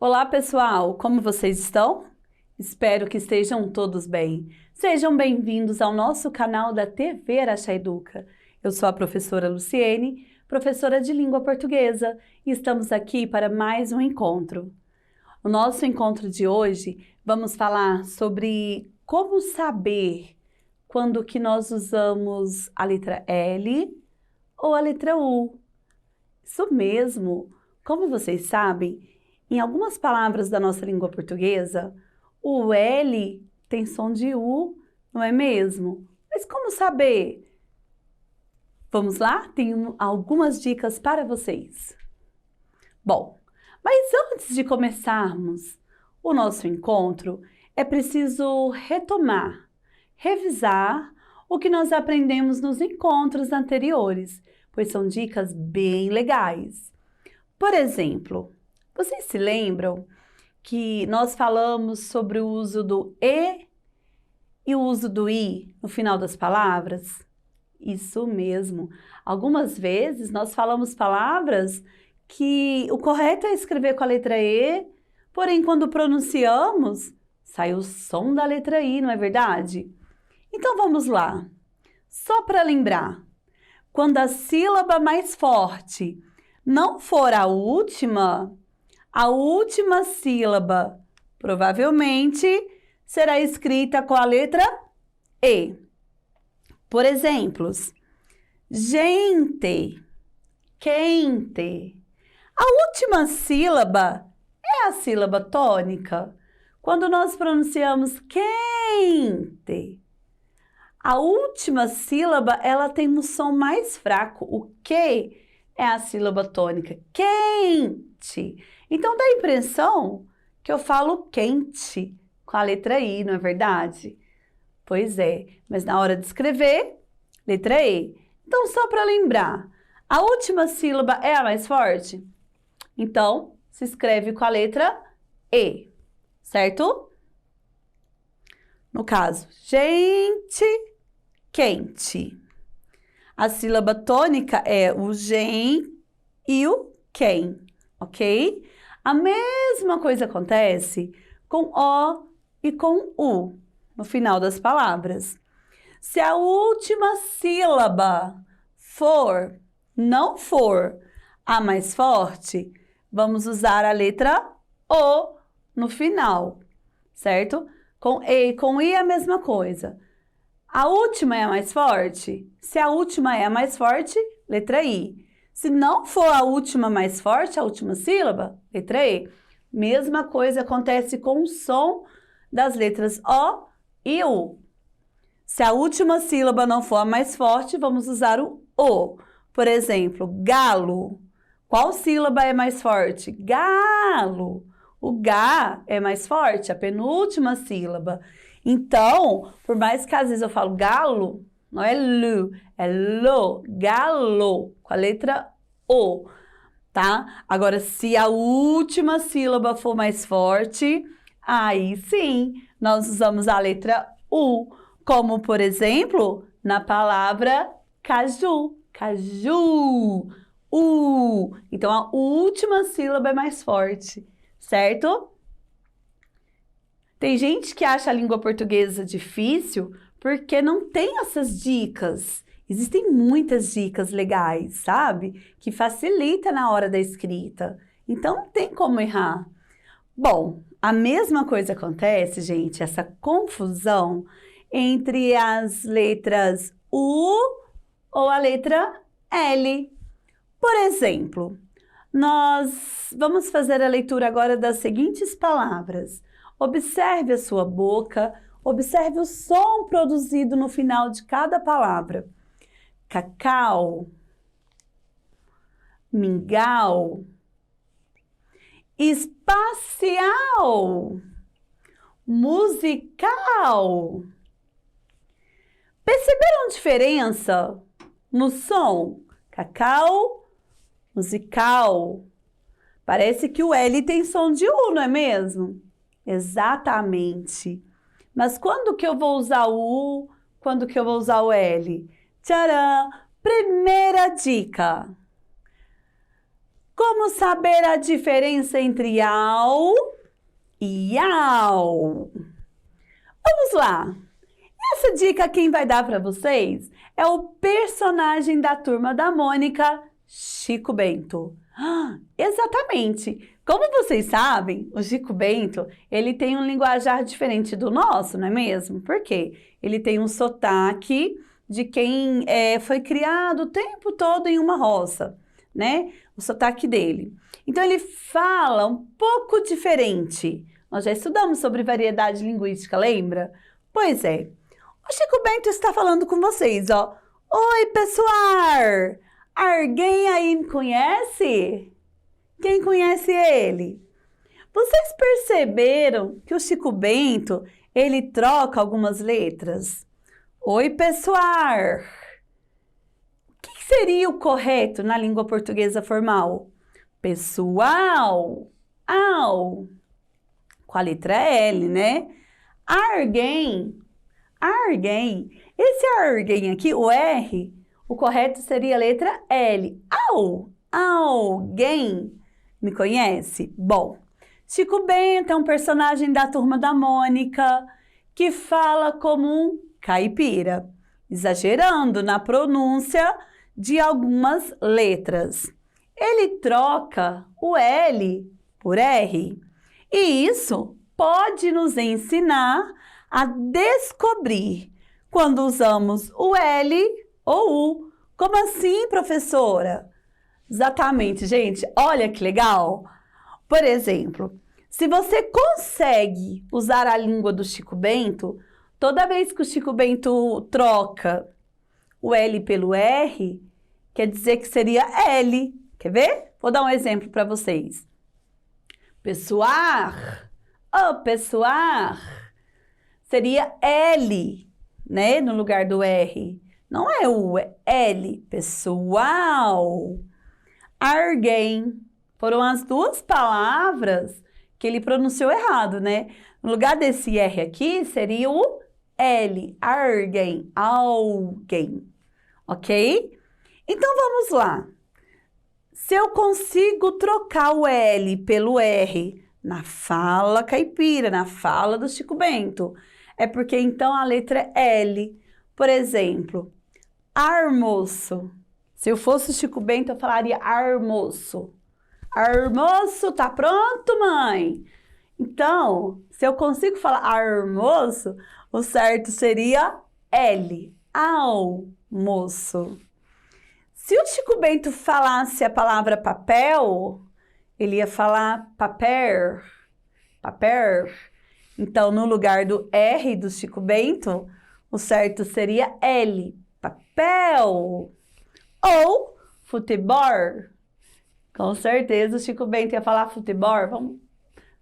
Olá, pessoal! Como vocês estão? Espero que estejam todos bem. Sejam bem-vindos ao nosso canal da TV Araxá Educa. Eu sou a professora Luciene, professora de língua portuguesa, e estamos aqui para mais um encontro. No nosso encontro de hoje, vamos falar sobre como saber quando que nós usamos a letra L ou a letra U. Isso mesmo! Como vocês sabem, em algumas palavras da nossa língua portuguesa, o L tem som de U, não é mesmo? Mas como saber? Vamos lá? Tenho algumas dicas para vocês. Bom, mas antes de começarmos o nosso encontro, é preciso retomar, revisar o que nós aprendemos nos encontros anteriores, pois são dicas bem legais. Por exemplo, vocês se lembram que nós falamos sobre o uso do E e o uso do I no final das palavras? Isso mesmo. Algumas vezes nós falamos palavras que o correto é escrever com a letra E, porém quando pronunciamos, sai o som da letra I, não é verdade? Então vamos lá. Só para lembrar, quando a sílaba mais forte não for a última sílaba provavelmente será escrita com a letra E. Por exemplos, gente, quente. A última sílaba é a sílaba tônica. Quando nós pronunciamos quente, a última sílaba ela tem um som mais fraco. O que é a sílaba tônica. Quente. Então, dá a impressão que eu falo quente com a letra I, não é verdade? Pois é, mas na hora de escrever, letra E. Então, só para lembrar, a última sílaba é a mais forte? Então, se escreve com a letra E, certo? No caso, gente, quente. A sílaba tônica é o gen e o quem, ok? A mesma coisa acontece com O e com U no final das palavras. Se a última sílaba não for a mais forte, vamos usar a letra O no final, certo? Com E e com I é a mesma coisa. A última é a mais forte? Se a última é a mais forte, letra I. Se não for a última mais forte, a última sílaba, letra E. Mesma coisa acontece com o som das letras O e U. Se a última sílaba não for a mais forte, vamos usar o O. Por exemplo, galo. Qual sílaba é mais forte? Galo. O Gá é mais forte, a penúltima sílaba. Então, por mais que às vezes eu falo galo, não é lu, é lo, galo, com a letra O, tá? Agora, se a última sílaba for mais forte, aí sim, nós usamos a letra U, como, por exemplo, na palavra caju, caju, Então, a última sílaba é mais forte, certo? Tem gente que acha a língua portuguesa difícil porque não tem essas dicas. Existem muitas dicas legais, sabe? Que facilita na hora da escrita. Então, não tem como errar. Bom, a mesma coisa acontece, gente, essa confusão entre as letras U ou a letra L. Por exemplo, nós vamos fazer a leitura agora das seguintes palavras. Observe a sua boca, observe o som produzido no final de cada palavra. Cacau, mingau, espacial, musical. Perceberam a diferença no som? Cacau, musical. Parece que o L tem som de U, não é mesmo? Exatamente. Mas quando que eu vou usar o U? Quando que eu vou usar o L? Tcharam! Primeira dica. Como saber a diferença entre ao e ao? Vamos lá! Essa dica quem vai dar para vocês é o personagem da Turma da Mônica, Chico Bento. Exatamente! Como vocês sabem, o Chico Bento, ele tem um linguajar diferente do nosso, não é mesmo? Por quê? Ele tem um sotaque de quem foi criado o tempo todo em uma roça, né? O sotaque dele. Então, ele fala um pouco diferente. Nós já estudamos sobre variedade linguística, lembra? Pois é. O Chico Bento está falando com vocês, ó. Oi, pessoal! Alguém aí me conhece? Quem conhece ele? Vocês perceberam que o Chico Bento, ele troca algumas letras? Oi, pessoal! O que seria o correto na língua portuguesa formal? Pessoal, ao, com a letra L, né? Alguém, alguém. Esse alguém aqui, o R, o correto seria a letra L. Ao, alguém me conhece? Bom, Chico Bento é um personagem da Turma da Mônica que fala como um caipira, exagerando na pronúncia de algumas letras. Ele troca o L por R e isso pode nos ensinar a descobrir quando usamos o L ou U. Como assim, professora? Exatamente, gente. Olha que legal. Por exemplo, se você consegue usar a língua do Chico Bento, toda vez que o Chico Bento troca o L pelo R, quer dizer que seria L. Quer ver? Vou dar um exemplo para vocês. Pessoal. Oh, pessoal. Seria L, né? No lugar do R. Não é U, é L. Pessoal. Alguém. Foram as duas palavras que ele pronunciou errado, né? No lugar desse R aqui, seria o L. Alguém. Alguém. Ok? Então, vamos lá. Se eu consigo trocar o L pelo R na fala caipira, na fala do Chico Bento, é porque então a letra é L. Por exemplo, almoço. Se eu fosse o Chico Bento, eu falaria almoço. Almoço, tá pronto, mãe? Então, se eu consigo falar almoço, o certo seria L. Almoço. Se o Chico Bento falasse a palavra papel, ele ia falar papel, papel. Então, no lugar do R do Chico Bento, o certo seria L, papel. Ou futebol. Com certeza o Chico Bento ia falar futebol.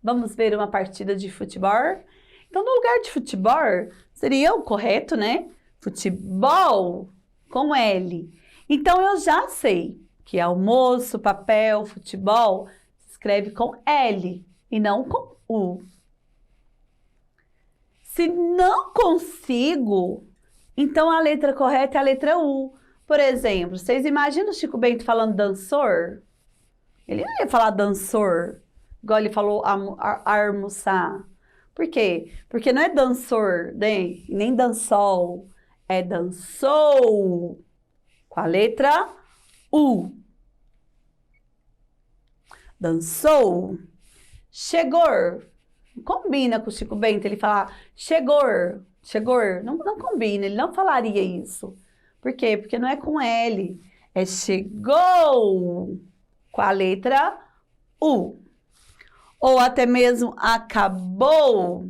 Vamos ver uma partida de futebol? Então, no lugar de futebol, seria o correto, né? Futebol com L. Então, eu já sei que almoço, papel, futebol, se escreve com L e não com U. Se não consigo, então a letra correta é a letra U. Por exemplo, vocês imaginam o Chico Bento falando dançor? Ele não ia falar dançor, igual ele falou almoçar. Por quê? Porque não é dançor, né? Nem dançol, é dançou. Com a letra U. Dançou. Chegou. Não combina com o Chico Bento ele falar chegou. Chegou. Não combina, ele não falaria isso. Por quê? Porque não é com L. É chegou. Com a letra U. Ou até mesmo acabou.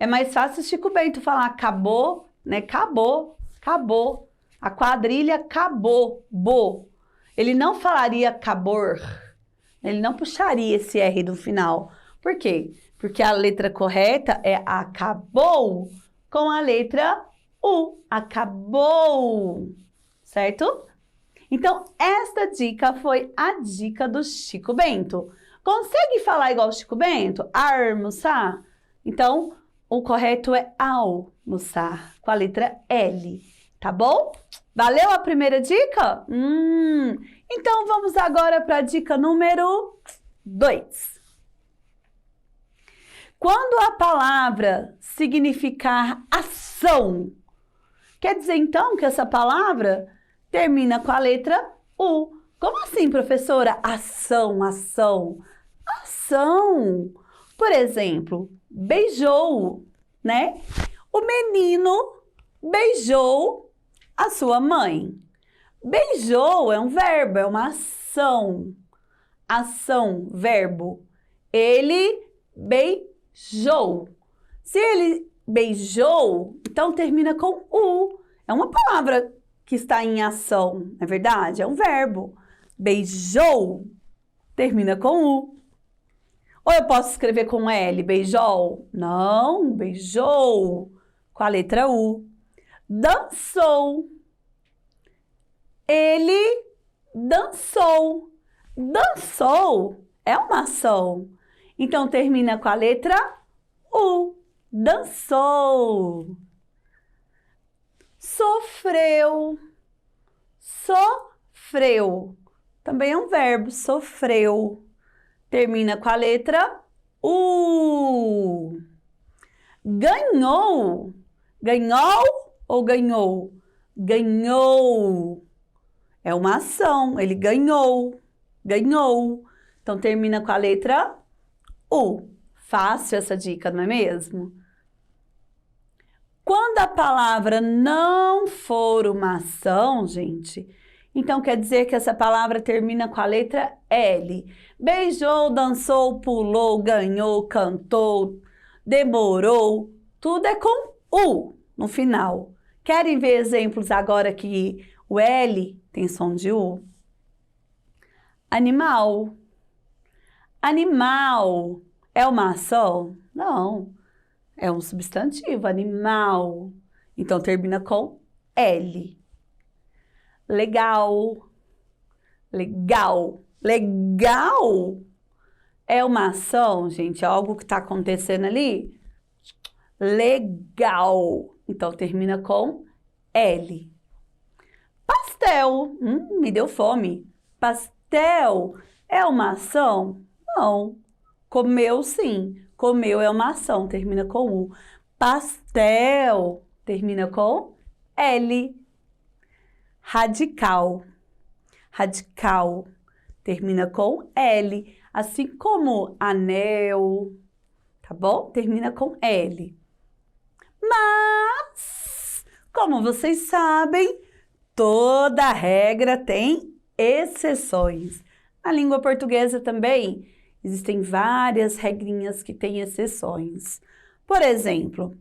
É mais fácil o Chico Bento falar acabou, né? Acabou. Acabou. A quadrilha acabou, bo. Ele não falaria acabor. Ele não puxaria esse R do final. Por quê? Porque a letra correta é acabou com a letra U. Acabou. Certo? Então, esta dica foi a dica do Chico Bento. Consegue falar igual o Chico Bento? Almoçar? Então, o correto é almoçar, com a letra L. Tá bom? Valeu a primeira dica? Então vamos agora para a dica número 2. Quando a palavra significar ação, quer dizer então que essa palavra termina com a letra U. Como assim, professora? Ação, ação. Ação. Por exemplo, beijou, né? O menino beijou a sua mãe. Beijou é um verbo, é uma ação. Ação, verbo. Ele beijou. Se ele beijou, então termina com U. É uma palavra que está em ação, não é verdade? É um verbo. Beijou, termina com U. Ou eu posso escrever com L, beijou? Não, beijou, com a letra U. Dançou. Ele dançou. Dançou é uma ação. Então, termina com a letra U. Dançou. Sofreu. Sofreu. Também é um verbo, sofreu. Termina com a letra U. Ganhou. Ganhou ou ganhou? Ganhou. É uma ação. Ele ganhou. Ganhou. Então, termina com a letra U. Fácil essa dica, não é mesmo? Quando a palavra não for uma ação, gente, então quer dizer que essa palavra termina com a letra L. Beijou, dançou, pulou, ganhou, cantou, demorou. Tudo é com U no final. Querem ver exemplos agora que o L tem som de U? Animal. Animal é uma ação? Não. É um substantivo, animal. Então, termina com L. Legal. Legal. Legal é uma ação, gente. É algo que está acontecendo ali. Legal. Então, termina com L. Pastel. Me deu fome. Pastel é uma ação? Não. Comeu, sim. Comeu é uma ação, termina com U. Pastel, termina com L. Radical. Radical, termina com L. Assim como anel, tá bom? Termina com L. Mas, como vocês sabem, toda regra tem exceções. Na língua portuguesa também existem várias regrinhas que têm exceções. Por exemplo,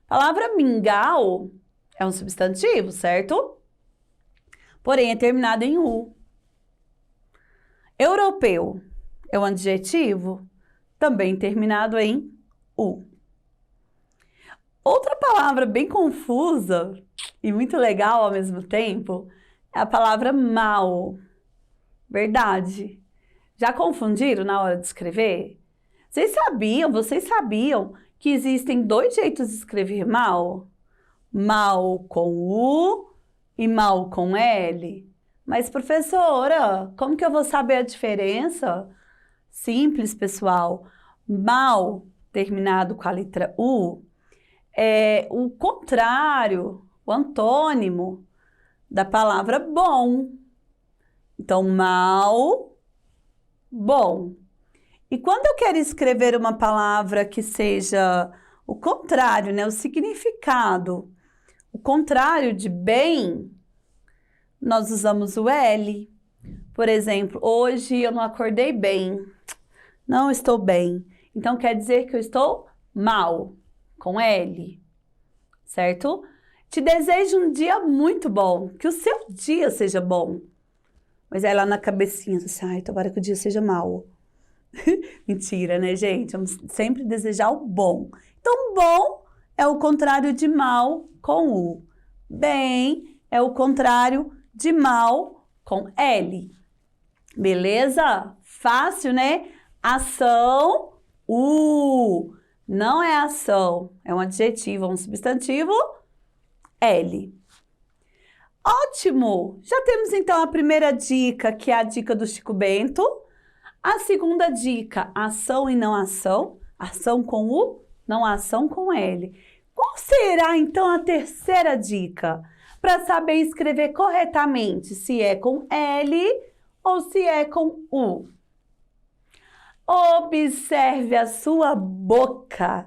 a palavra mingau é um substantivo, certo? Porém, é terminado em U. Europeu é um adjetivo, também terminado em U. Outra palavra bem confusa e muito legal ao mesmo tempo é a palavra mal. Verdade. Já confundiram na hora de escrever? Vocês sabiam que existem 2 jeitos de escrever mal? Mal com U e mal com L. Mas, professora, como que eu vou saber a diferença? Simples, pessoal. Mal, terminado com a letra U, é o contrário, o antônimo da palavra bom. Então, mal, bom. E quando eu quero escrever uma palavra que seja o contrário, né, o significado, o contrário de bem, nós usamos o L. Por exemplo, hoje eu não acordei bem, não estou bem. Então, quer dizer que eu estou mal, com L, certo? Te desejo um dia muito bom, que o seu dia seja bom. Mas é lá na cabecinha, assim, ai, tomara que o dia seja mau. Mentira, né, gente? Vamos sempre desejar o bom. Então, bom é o contrário de mal com U. Bem é o contrário de mal com L. Beleza? Fácil, né? Ação, U. Não é ação, é um adjetivo, um substantivo, L. Ótimo! Já temos então a primeira dica, que é a dica do Chico Bento. A segunda dica, ação e não ação. Ação com U, não ação com L. Qual será então a terceira dica? Para saber escrever corretamente se é com L ou se é com U. Observe a sua boca.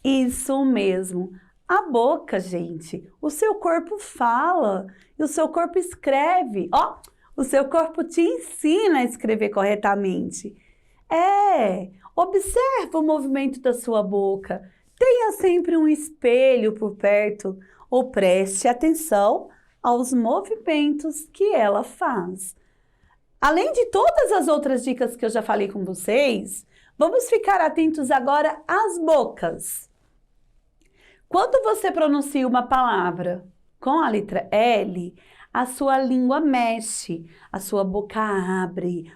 Isso mesmo. A boca, gente. O seu corpo fala e o seu corpo escreve. Ó, o seu corpo te ensina a escrever corretamente. Observe o movimento da sua boca. Tenha sempre um espelho por perto ou preste atenção aos movimentos que ela faz. Além de todas as outras dicas que eu já falei com vocês, vamos ficar atentos agora às bocas. Quando você pronuncia uma palavra com a letra L, a sua língua mexe, a sua boca abre.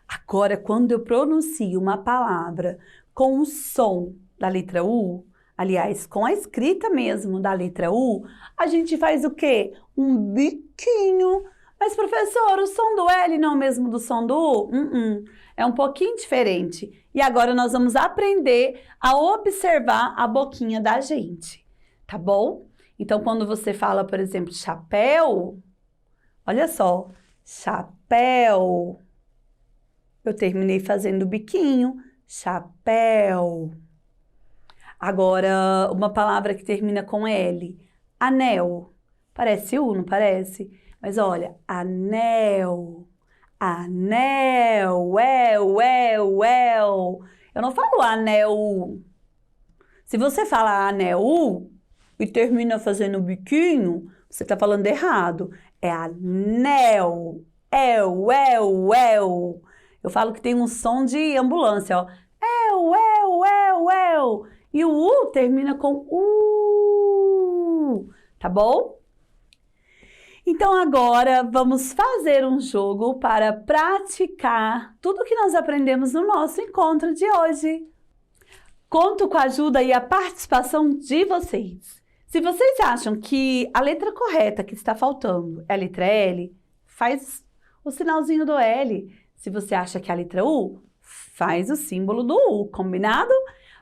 Agora, quando eu pronuncio uma palavra com o som da letra U, aliás, com a escrita mesmo da letra U, a gente faz o quê? Um biquinho. Mas, professor, o som do L não é o mesmo do som do U? É um pouquinho diferente. E agora nós vamos aprender a observar a boquinha da gente, tá bom? Então, quando você fala, por exemplo, chapéu, olha só, chapéu. Eu terminei fazendo o biquinho, chapéu. Agora, uma palavra que termina com L, anel. Parece U, não parece? Mas olha, anel, anel, Eu não falo anel. Se você fala anel e termina fazendo biquinho, você está falando errado. É anel, Eu falo que tem um som de ambulância, ó. E o U termina com U, tá bom? Então, agora vamos fazer um jogo para praticar tudo que nós aprendemos no nosso encontro de hoje. Conto com a ajuda e a participação de vocês. Se vocês acham que a letra correta que está faltando é a letra L, faz o sinalzinho do L. Se você acha que é a letra U, faz o símbolo do U, combinado?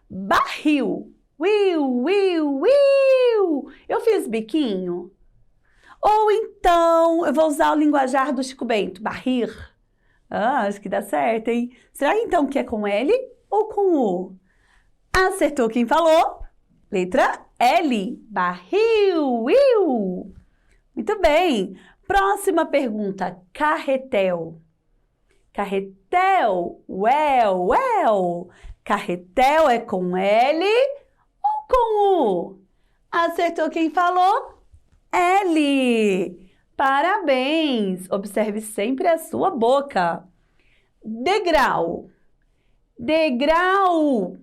Barril. Eu fiz biquinho. Ou então, eu vou usar o linguajar do Chico Bento, barrir. Acho que dá certo, hein? Será então que é com L ou com U? Acertou quem falou? Letra L, barril. Muito bem. Próxima pergunta, carretel. Carretel, Carretel é com L ou com U? Acertou quem falou? L. Parabéns! Observe sempre a sua boca. Degrau. Degrau.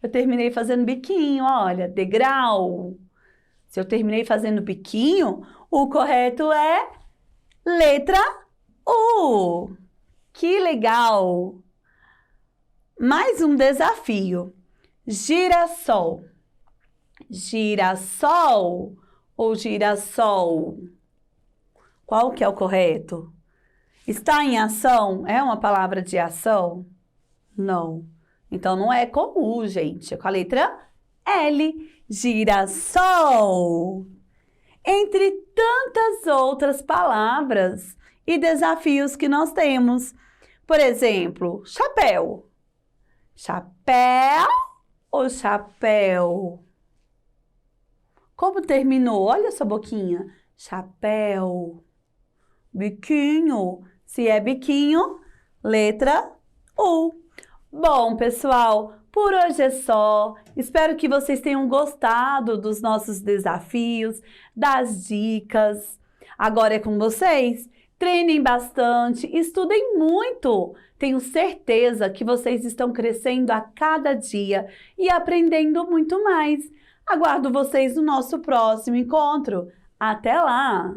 Eu terminei fazendo biquinho, olha, degrau. Se eu terminei fazendo biquinho, o correto é letra U. Que legal! Mais um desafio. Girassol. Girassol ou girassol? Qual que é o correto? Está em ação? É uma palavra de ação? Não. Então, não é com U, gente. É com a letra L. Girassol. Entre tantas outras palavras e desafios que nós temos. Por exemplo, chapéu. Chapéu ou chapéu? Como terminou? Olha essa boquinha. Chapéu. Biquinho. Se é biquinho, letra U. Bom, pessoal, por hoje é só. Espero que vocês tenham gostado dos nossos desafios, das dicas. Agora é com vocês. Treinem bastante, estudem muito. Tenho certeza que vocês estão crescendo a cada dia e aprendendo muito mais. Aguardo vocês no nosso próximo encontro. Até lá!